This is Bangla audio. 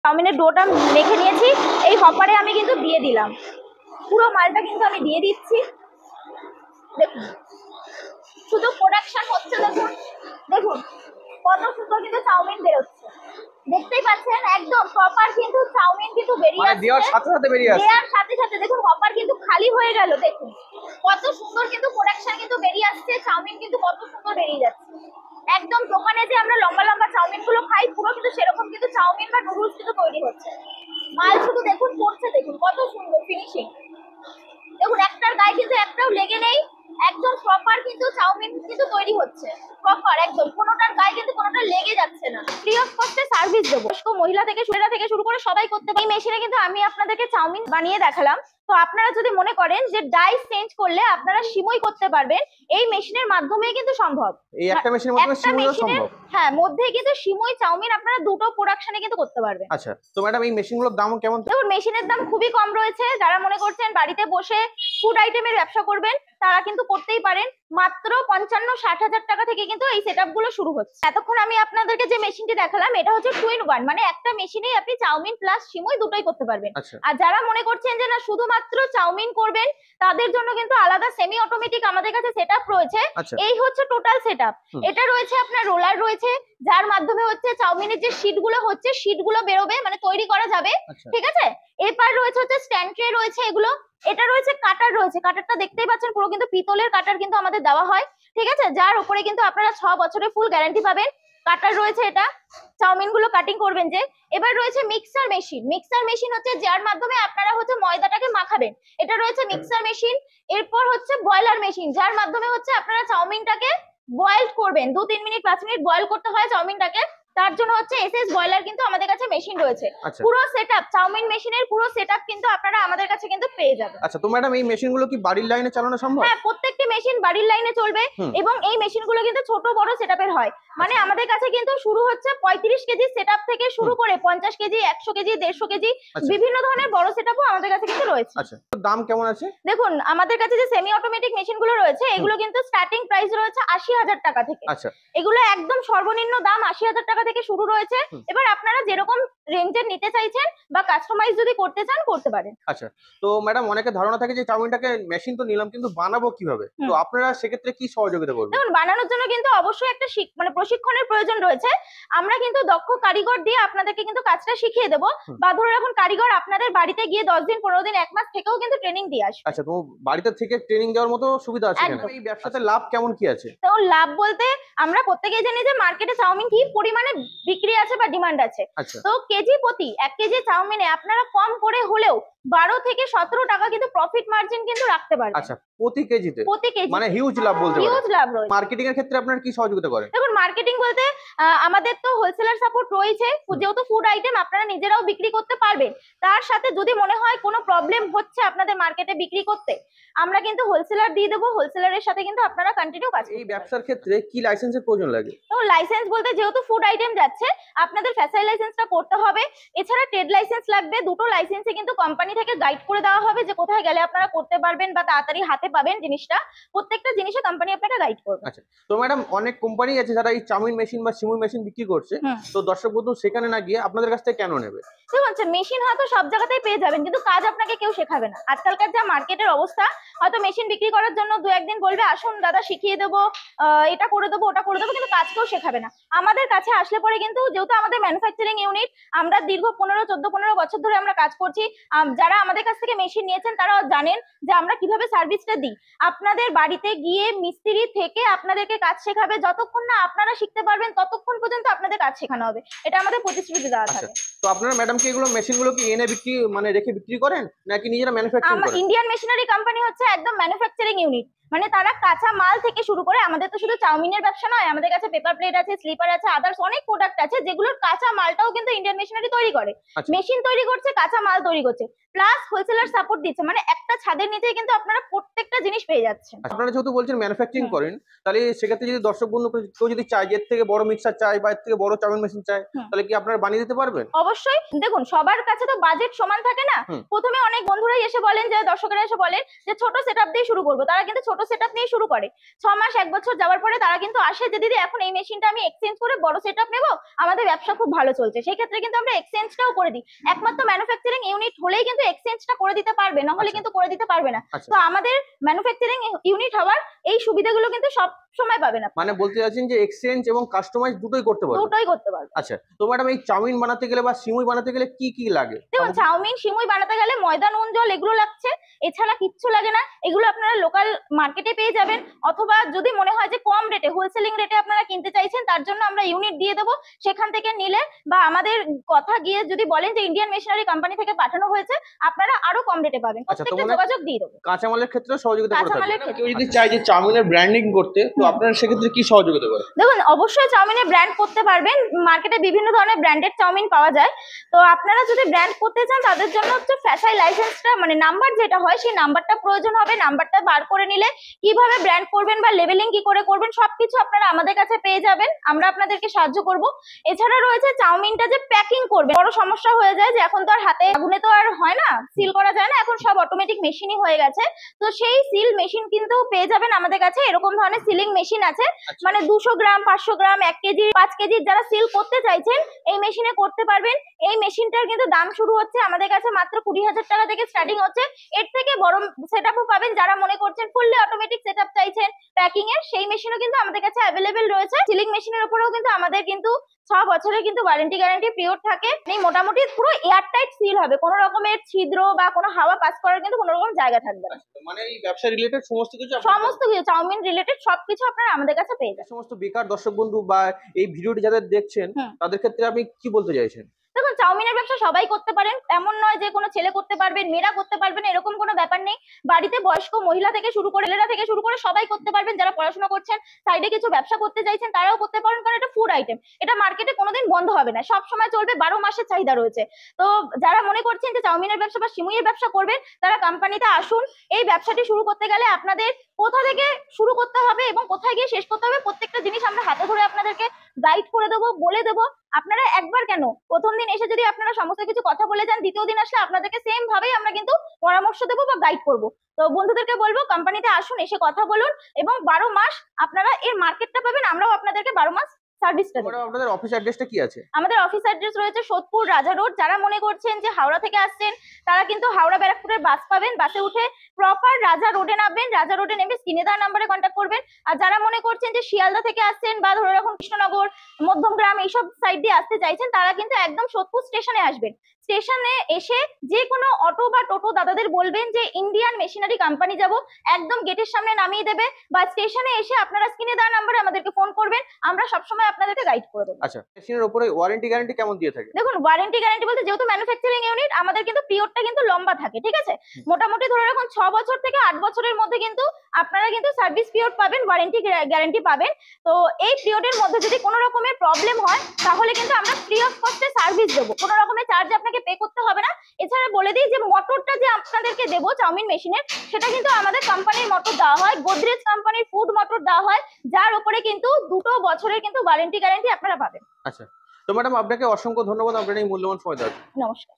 চাউমিনের ডোটা মেখে নিয়েছি, এই হপারে আমি কিন্তু দিয়ে দিলাম, পুরো মালটা কিন্তু আমি দিয়ে দিচ্ছি। দেখুন শুধু প্রোডাকশন হচ্ছে, দেখুন দেখুন কত সুন্দর কিন্তু চাউমিন বেরোচ্ছে, দেখতেই পাচ্ছেন একদম প্রপার কিন্তু চাউমিন কিন্তু বেরিয়ে আসছে, দেওয়ার সাথে সাথে বেরিয়ে আসছে, দেওয়ার সাথে সাথে দেখুন হপার কিন্তু খালি হয়ে গেল, দেখুন কত সুন্দর কিন্তু প্রোডাকশন কিন্তু বেরিয়ে আসছে, চাউমিন কিন্তু কত সুন্দর বেরিয়ে যাচ্ছে। একদম দোকানে যে আমরা লম্বা লম্বা চাউমিন গুলো খাই পুরো কিন্তু সেরকম কিন্তু চাউমিন বা নুডলস কিন্তু তৈরি হচ্ছে। মাল শুধু দেখুন পড়ছে, দেখুন কত সুন্দর ফিনিশিং, দেখুন একটার গায়ে কিন্তু একটাও লেগে নেই, একদম প্রপার কিন্তু চাউমিন কিন্তু তৈরি হচ্ছে, প্রপার একদম কোনোটার গায়ে কিন্তু কোনোটা লেগে যাচ্ছে না। ফ্রি অফ কস্টে সার্ভিস দেবো, মহিলা থেকে শুরু করে সবাই করতে পারে। এই মেশিনে কিন্তু আমি আপনাদেরকে চাউমিন বানিয়ে দেখালাম, তো আপনারা যদি মনে করেন যে ডাইস চেঞ্জ করলে আপনারা সিমুই করতে পারবেন, এই মেশিনের মাধ্যমে কিন্তু সম্ভব। এই একটা মেশিনের মাধ্যমে সিমুইও সম্ভব। হ্যাঁ, মধ্যে কিন্তু সিমুই চাউমিন আপনারা দুটো প্রোডাকশনে কিন্তু করতে পারবেন। আচ্ছা, তো ম্যাডাম এই মেশিনগুলোর দাম কেমন? দেখুন মেশিনের দাম খুবই কম রয়েছে, যারা মনে করছেন বাড়িতে বসে ফুড আইটেমের ব্যবসা করবেন তারা কিন্তু করতেই পারেন, মাত্র ৫৫-৬০ হাজার টাকা থেকে কিন্তু এই সেটআপ গুলো শুরু হচ্ছে। এতক্ষণ আমি আপনাদেরকে যে মেশিনটি দেখালাম এটা হচ্ছে 2 in 1, মানে একটা মেশিনেই আপনি চাউমিন প্লাস সিমুই দুটোই করতে পারবেন। আর যারা মনে করছেন যে না শুধুমাত্র চাউমিন করবেন তাদের জন্য কিন্তু আলাদা সেমি অটোমেটিক আমাদের কাছে সেটআপ রয়েছে। এই হচ্ছে টোটাল সেটআপ। এটা রয়েছে আপনার রোলার রয়েছে, যার মাধ্যমে হচ্ছে চাউমিনের যে শীটগুলো হচ্ছে শীটগুলো বেরোবে, মানে তৈরি করা যাবে, ঠিক আছে। এরপর রয়েছে হচ্ছে স্ট্যান্ড ট্রে রয়েছে এগুলো, এটা রয়েছে কাটার রয়েছে, কাটারটা দেখতেই পাচ্ছেন পুরো কিন্তু পিতলের কাটার কিন্তু আমাদের দেওয়া হয়, ঠিক আছে, যার উপরে কিন্তু আপনারা 6 বছরের ফুল গ্যারান্টি পাবেন। কাটার রয়েছে, এটা চাউমিন গুলো কাটিং করবেন যে। এবার রয়েছে মিক্সার মেশিন, মিক্সার মেশিন হচ্ছে যার মাধ্যমে আপনারা হচ্ছে ময়দাটাকে মাখাবেন, এটা রয়েছে মিক্সার মেশিন। এরপর হচ্ছে বয়লার মেশিন, যার মাধ্যমে হচ্ছে আপনারা চাউমিনটাকে বয়েল করবেন, 2-3 মিনিট 5 মিনিট বয়েল করতে হয় চাউমিনটাকে, তার জন্য হচ্ছে এসএস বয়লার কিন্তু আমাদের কাছে মেশিন রয়েছে। পুরো সেটআপ চাউমিন মেশিনের পুরো সেটআপ কিন্তু আপনারা আমাদের কাছে কিন্তু পেয়ে যাবেন। আচ্ছা, তো ম্যাডাম এই মেশিনগুলো কি বাড়ির লাইনে চালানো সম্ভব? হ্যাঁ, প্রত্যেকটি মেশিন বাড়ির লাইনে চলবে, এবং এই মেশিনগুলো কিন্তু ছোট বড় সেটআপের হয়, মানে আমাদের কাছে কিন্তু শুরু হচ্ছে 35 কেজি সেটআপ থেকে শুরু করে 50 কেজি, 100 কেজি, 150 কেজি, বিভিন্ন ধরনের বড় সেটআপও আমাদের কাছে কিন্তু রয়েছে। আচ্ছা, দাম কেমন আছে? দেখুন আমাদের কাছে যে সেমি অটোমেটিক মেশিনগুলো রয়েছে এগুলো কিন্তু স্টার্টিং প্রাইস রয়েছে 80,000 টাকা থেকে। আচ্ছা, এগুলো একদম সর্বনিম্ন দাম 80,000 টাকা থেকে শুরু রয়েছে। এবার আপনারা যেরকম রেঞ্জের নিতে চাইছেন বা কাস্টমাইজ যদি করতে চান করতে পারেন। আচ্ছা, তো ম্যাডাম অনেকে ধারণা থাকে যে চাউমিনটাকে মেশিন তো নিলাম কিন্তু বানাবো কিভাবে, তো আপনারা সেক্ষেত্রে কি সহযোগিতা করবেন? দেখুন বানানোর জন্য কিন্তু অবশ্যই একটা মানে প্রশিক্ষণের প্রয়োজন রয়েছে, আমরা কিন্তু দক্ষ কারিগর দিয়ে আপনাদেরকে কিন্তু কাজটা শিখিয়ে দেবো, বা ধরে রাখুন কারিগর আপনাদের বাড়িতে গিয়ে 10 দিন 15 দিন 1 মাস থেকেও কিন্তু ট্রেনিং দিয়ে আসবে। আচ্ছা, তো বাড়িতে থেকে ট্রেনিং দেওয়ার মতো সুবিধা আছে এখানে? এই ব্যবসাতে লাভ কেমন কি আছে? তো লাভ বলতে আমরা প্রত্যেকেই জানি যে মার্কেটে চাউমিন কি পরিমাণে বিক্রি আছে বা ডিমান্ড আছে, তো কেজি প্রতি 1 কেজি চাউমিনে আপনারা কম করে হলেও 12 থেকে 17 টাকা কিন্তু প্রফিট মার্জিন কিন্তু রাখতে পারবেন। আচ্ছা, প্রতি কেজিতে মানে হিউজ লাভ বলতে পারেন। হিউজ লাভ রয়েছে। মার্কেটিং এর ক্ষেত্রে আপনারা কি সহযোগিতা করেন? দেখুন মার্কেটিং বলতে আমাদের তো হোলসেলার সাপোর্ট রয়েছে, যেহেতু ফুড আইটেম আপনারা নিজেরাও বিক্রি করতে পারবেন, তার সাথে যদি মনে হয় কোনো প্রবলেম হচ্ছে আপনাদের মার্কেটে বিক্রি করতে আমরা কিন্তু হোলসেলার দিয়ে দেবো, হোলসেলারের সাথে কিন্তু আপনারা কন্টিনিউ কাজ করতে পারেন। এই ব্যবসার ক্ষেত্রে কি লাইসেন্সের প্রয়োজন লাগে? তো লাইসেন্স বলতে যেহেতু ফুড আইটেম যাচ্ছে আপনাদের ফ্যাসাই লাইসেন্সটা করতে হবে, এছাড়া ট্রেড লাইসেন্স লাগবে, দুটো লাইসেন্সে কিন্তু কোম্পানি থেকে গাইড করে দেওয়া হবে যে কোথায় গেলে আপনারা করতে পারবেন বা তাড়াতাড়ি হাতে পাবেন জিনিসটা, প্রত্যেকটা জিনিসে কোম্পানি আপনাকে গাইড করবে। আচ্ছা, তো ম্যাডাম অনেক কোম্পানি আছে যারা এই চাউমিন মেশিন বা সিমুই মেশিন বিক্রি করছে, তো দর্শক বন্ধু সেখানে না গিয়ে আপনাদের কাছ থেকে কেন নেবে? দেখুন মেশিন হয়তো সব জায়গাতেই পেয়ে যাবেন, কিন্তু কাজ আপনাকে কেউ শেখাবে না। আজকালকার যা মার্কেটের অবস্থা, হয়তো মেশিন বিক্রি করার জন্য 2-1 দিন বলবে আসুন দাদা শিখিয়ে দেবো, এটা করে দেবো ওটা করে দেবো, কিন্তু কাজ কেউ শেখাবে না। আমাদের কাছে আসলে পরে কিন্তু যেহেতু আমাদের ম্যানুফ্যাকচারিং ইউনিট, আমরা দীর্ঘ 14-15 বছর ধরে আমরা কাজ করছি, যারা আমাদের কাছ থেকে মেশিন নিয়েছেন তারা জানেন যে আমরা কিভাবে সার্ভিসটা দিই। আপনাদের বাড়িতে গিয়ে মিস্ত্রি থেকে আপনাদেরকে কাজ শেখাবে, যতক্ষণ না আপনারা শিখতে পারবেন ততক্ষণ পর্যন্ত আপনাদের কাজ শেখানো হবে, এটা আমাদের প্রতিশ্রুতি দেওয়া থাকে। তো আপনারা ম্যাডাম কি এগুলো মেশিনগুলো কি এনে বিক্রি মানে রেখে বিক্রি করেন নাকি নিজেরা ম্যানুফ্যাকচারিং করেন? ইন্ডিয়ান মেশিনারি কোম্পানি হচ্ছে একদম ম্যানুফ্যাকচারিং ইউনিট, মানে তারা কাঁচা মাল থেকে শুরু করে, আমাদের তো শুধু চাউমিনের ব্যবসা নয়, আমাদের কাছে পেপার প্লেট আছে, স্লিপার আছে, আদার্স অনেক প্রোডাক্ট আছে যেগুলোর কাঁচা মালটাও কিন্তু ইন্ডিয়ান মেশিনারি তৈরি করে। মেশিন তৈরি করছে, কাঁচা মাল তৈরি করছে, প্লাস হোলসেলার সাপোর্ট দিচ্ছে, মানে একটা ছাদের নিচেই কিন্তু আপনারা প্রত্যেকটা জিনিস পেয়ে যাচ্ছেন। আপনারা যেহেতু বলছেন ম্যানুফ্যাকচারিং করেন, তাহলে সেক্ষেত্রে যদি দর্শক বন্ধু কেউ যদি চায় এর থেকে বড় মিক্সার চায় বা এর থেকে বড় চাউমিন মেশিন চায়, তাহলে কি আপনারা বানিয়ে দিতে পারবেন? অবশ্যই। দেখুন সবার কাছে তো বাজেট সমান থাকে না, প্রথমে অনেক বন্ধুরাই এসে বলেন, যে দর্শকরা এসে বলেন যে ছোট সেটআপ দিয়ে শুরু করবো, তারা কিন্তু ছোট সেটআপ নিয়ে শুরু করে। 6 মাস 1 বছর যাওয়ার পরে তারা কিন্তু আসে যে দিদি এখন এই মেশিনটা আমি এক্সচেঞ্জ করে বড় সেটআপ নেব, আমাদের ব্যবসা খুব ভালো চলছে। সেই ক্ষেত্রে কিন্তু আমরা এক্সচেঞ্জটাও করে দিই। একমাত্র ম্যানুফ্যাকচারিং ইউনিট হলেই কিন্তু এক্সচেঞ্জটা করে দিতে পারবে, না হলে কিন্তু করে দিতে পারবে না। তো আমাদের ম্যানুফ্যাকচারিং ইউনিট হওয়ার এই সুবিধাগুলো কিন্তু সব সময় পাবে না। মানে বলতে চাচ্ছেন যে এক্সচেঞ্জ এবং কাস্টমাইজ দুটোই করতে পারবে? দুটোই করতে পারবে। আচ্ছা, তো ম্যাডাম এই চাউমিন বানাতে গেলে বা সিমুই বানাতে গেলে কি কি লাগে? দেখুন, চাউমিন সিমুই বানাতে গেলে ময়দা, নুন, জল এগুলো লাগছে, এছাড়া কিচ্ছু লাগে না। এগুলো আপনারা লোকাল মার্কেটে পেয়ে যাবেন, অথবা যদি মনে হয় যে কম রেটে হোলসেলিং রেটে আপনারা কিনতে চাইছেন, তার জন্য আমরা ইউনিট দিয়ে দেবো, সেখান থেকে নিলে বা আমাদের কথা গিয়ে যদি বলেন যে ইন্ডিয়ান মেশিনারি কোম্পানি থেকে পাঠানো হয়েছে, আপনারা আরো কম রেটে পাবেন। প্রত্যেকটা যোগাযোগ দিয়ে দেবো। কাঁচামালের ক্ষেত্রে সহযোগিতা করে কাঁচামালের থাকেন? কেউ যদি চায় যে চাউমিনের ব্র্যান্ডিং করতে, তো আপনারা সেক্ষেত্রে কি সহযোগিতা করেন? দেখুন, অবশ্যই চাউমিনের ব্র্যান্ড করতে পারবেন। মার্কেটে বিভিন্ন ধরনের ব্র্যান্ডেড চাউমিন পাওয়া যায়। তো আপনারা যদি ব্র্যান্ড করতে চান তাদের জন্য হচ্ছে ফ্যাসাই লাইসেন্সটা, মানে নাম্বার যেটা হয় সেই নাম্বারটা প্রয়োজন হবে। নাম্বারটা বার করে নিলে কিভাবে ব্র্যান্ড করবেন বা লেবেলিং কি করে করবেন সবকিছু আপনারা আমাদের কাছে পেয়ে যাবেন, আমরা আপনাদেরকে সাহায্য করব। এছাড়া রয়েছে চাউমিনটা যে প্যাকিং করবে, বড় সমস্যা হয়ে যায় যে এখন তো আর হাতে আগুনে তো আর হয় না, সিল করা যায় না, এখন সব অটোমেটিক মেশিনই হয়ে গেছে। তো সেই সিল মেশিন কিন্তু পেয়ে যাবেন আমাদের কাছে। এরকম ধরনের সিলিং মেশিন আছে, মানে 200 গ্রাম, 500 গ্রাম, 1 কেজি, 5 কেজি যারা সিল করতে চাইছেন এই মেশিনে করতে পারবেন। এই মেশিনটার কিন্তু দাম শুরু হচ্ছে আমাদের কাছে মাত্র 20,000 টাকা থেকে স্টার্টিং হচ্ছে। এর থেকে বড় সেটআপও পাবেন। যারা মনে করছেন ফুললি অটোমেটিক সেটআপ চাইছেন প্যাকিং এর, সেই মেশিনও কিন্তু আমাদের কাছে অ্যাভেলেবেল রয়েছে। সিলিং মেশিনের উপরেও কিন্তু আমাদের কিন্তু 6 বছরের কিন্তু ওয়ারেন্টি গ্যারান্টি পিরিয়ড থাকে। এই মোটামুটি পুরো এয়ারটাইট সিল হবে, কোনো রকমের ছিদ্র বা কোনো হাওয়া পাস করার কিন্তু কোনো রকম জায়গা থাকবে না। মানে এই ব্যবসা রিলেটেড সমস্ত কিছু চাউমিন রিলেটেড সবকিছু আপনারা আমাদের কাছে পেয়ে যাবেন। সমস্ত বেকার দর্শক বন্ধু বা এই ভিডিওটি যাদের দেখছেন তাদের ক্ষেত্রে আপনি কি বলতে চাইছেন? দেখুন, চাউমিনের ব্যবসা সবাই করতে পারেন, এমন নয় যে কোনো ছেলে করতে পারবেন, মেয়েরা করতে পারবেন, এরকম কোনো ব্যাপার নেই। বাড়িতে বয়স্ক মহিলা থেকে শুরু করে ছেলেরা থেকে শুরু করে সবাই করতে পারবেন। যারা পড়াশোনা করছেন, সাইডে কিছু ব্যবসা করতে চাইছেন, তারাও করতে পারেন, কারণ এটা ফুড আইটেম। এটা মার্কেটে কোনোদিন বন্ধ হবে না, সব সময় চলবে, 12 মাসের চাহিদা রয়েছে। তো যারা মনে করছেন যে চাউমিনের ব্যবসা বা সিমুইয়ের ব্যবসা করবেন, তারা কোম্পানিতে আসুন। এই ব্যবসাটি শুরু করতে গেলে আপনাদের কোথা থেকে শুরু করতে হবে এবং কোথায় গিয়ে শেষ করতে হবে প্রত্যেকটা জিনিস আমরা হাতে ধরে আপনাদেরকে গাইড করে দেবো, বলে দেবো। আপনারা একবার কেন, প্রথম দিন এসে যদি আপনারা সমস্ত কিছু কথা বলে যান, দ্বিতীয় দিন আসলে আপনাদেরকে সেম ভাবেই আমরা কিন্তু পরামর্শ দেবো বা গাইড করবো। তো বন্ধুদেরকে বলবো কোম্পানিতে আসুন, এসে কথা বলুন, এবং 12 মাস আপনারা এর মার্কেটটা পাবেন, আমরাও আপনাদেরকে 12 মাস সার্ভিসটা দেব। আপনাদের অফিস অ্যাড্রেসটা কি আছে? আমাদের অফিস অ্যাড্রেস রয়েছে সোদপুর রাজা রোড। যারা মনে করছেন যে হাওড়া থেকে আসছেন, তারা কিন্তু হাওড়া ব্যারাকপুরের বাস পাবেন, বাসে উঠে প্রপার রাজা রোডে নামবেন, রাজা রোডে নেমে স্ক্রিনে দেওয়া নাম্বারে কন্ট্যাক্ট করবেন। আর যারা মনে করছেন যে শিয়ালদা থেকে আসছেন বা ধরে রাখুন কৃষ্ণনগর, মধ্যমগ্রাম এইসব সাইড দিয়ে আসতে চাইছেন, তারা কিন্তু একদম সোদপুর স্টেশনে আসবেন। স্টেশনে এসে যে কোনো অটো বা টোটো দাদাদের বলবেন যে ইন্ডিয়ান মেশিনারি কোম্পানি যাব, একদম গেটের সামনে নামিয়ে দেবে। বা স্টেশনে এসে আপনারা স্ক্রিনে দেওয়া নাম্বারে আমাদেরকে ফোন করবেন, আমরা সবসময় আপনাদেরকে গাইড করে দেবো। আচ্ছা, মেশিনের উপরে ওয়ারেন্টি গ্যারান্টি কেমন দিয়ে থাকে? দেখুন, ওয়ারেন্টি গ্যারান্টি বলতে যেহেতু ম্যানুফ্যাকচারিং ইউনিট, আমাদের কিন্তু পিরিয়ডটা কিন্তু লম্বা থাকে, ঠিক আছে। মোটামুটি ধরে রাখুন 6 বছর থেকে 8 বছরের মধ্যে কিন্তু আপনারা কিন্তু সার্ভিস পিরিয়ড পাবেন, ওয়ারেন্টি গ্যারান্টি পাবেন। তো এই পিরিয়ডের মধ্যে যদি কোনো রকমের প্রবলেম হয়, তাহলে কিন্তু আমরা ফ্রি অফ কস্টে সার্ভিস দেবো, কোনো রকমের চার্জ আপনাকে পে করতে হবে না। এছাড়া বলে দিই যে মোটরটা যে আপনাদেরকে দেবো চাউমিন মেশিনের, সেটা কিন্তু আমাদের কোম্পানির মোটর দেওয়া হয়, গোদরেজ কোম্পানির ফুড মোটর দেওয়া হয়, যার উপরে কিন্তু 2 বছরের কিন্তু ওয়ারেন্টি গ্যারান্টি আপনারা পাবেন। আচ্ছা, তো ম্যাডাম আপনাকে অসংখ্য ধন্যবাদ আপনার এই মূল্যবান সময় দেওয়ার জন্য। নমস্কার।